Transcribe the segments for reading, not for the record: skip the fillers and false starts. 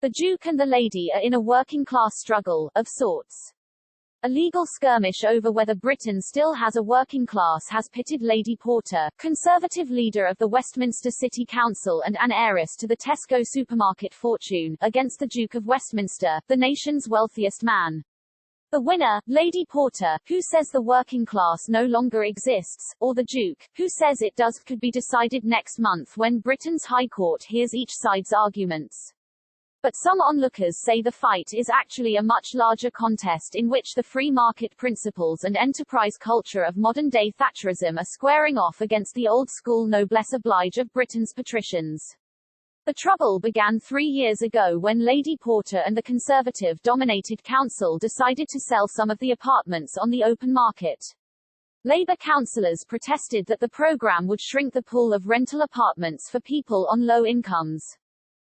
The Duke and the lady are in a working-class struggle, of sorts. A legal skirmish over whether Britain still has a working class has pitted Lady Porter, Conservative leader of the Westminster City Council and an heiress to the Tesco supermarket fortune, against the Duke of Westminster, the nation's wealthiest man. The winner, Lady Porter, who says the working class no longer exists, or the Duke, who says it does, could be decided next month when Britain's High Court hears each side's arguments. But some onlookers say the fight is actually a much larger contest in which the free market principles and enterprise culture of modern-day Thatcherism are squaring off against the old-school noblesse oblige of Britain's patricians. The trouble began 3 years ago when Lady Porter and the Conservative-dominated council decided to sell some of the apartments on the open market. Labour councillors protested that the programme would shrink the pool of rental apartments for people on low incomes.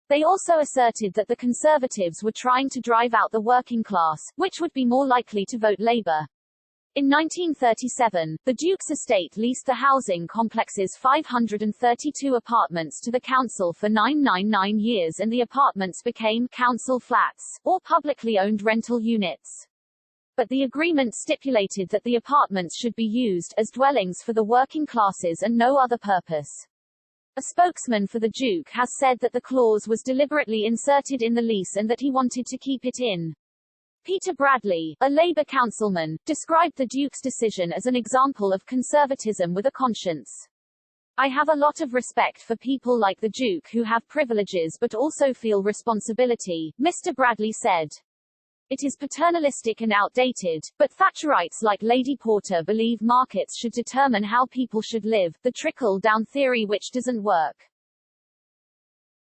They also asserted that the Conservatives were trying to drive out the working class, which would be more likely to vote Labour. In 1937, the Duke's estate leased the housing complex's 532 apartments to the council for 999 years, and the apartments became council flats, or publicly owned rental units. But the agreement stipulated that the apartments should be used as dwellings for the working classes and no other purpose. A spokesman for the Duke has said that the clause was deliberately inserted in the lease and that he wanted to keep it in. Peter Bradley, a Labour councilman, described the Duke's decision as an example of conservatism with a conscience. "I have a lot of respect for people like the Duke who have privileges but also feel responsibility," Mr. Bradley said. "It is paternalistic and outdated, but Thatcherites like Lady Porter believe markets should determine how people should live, the trickle-down theory which doesn't work."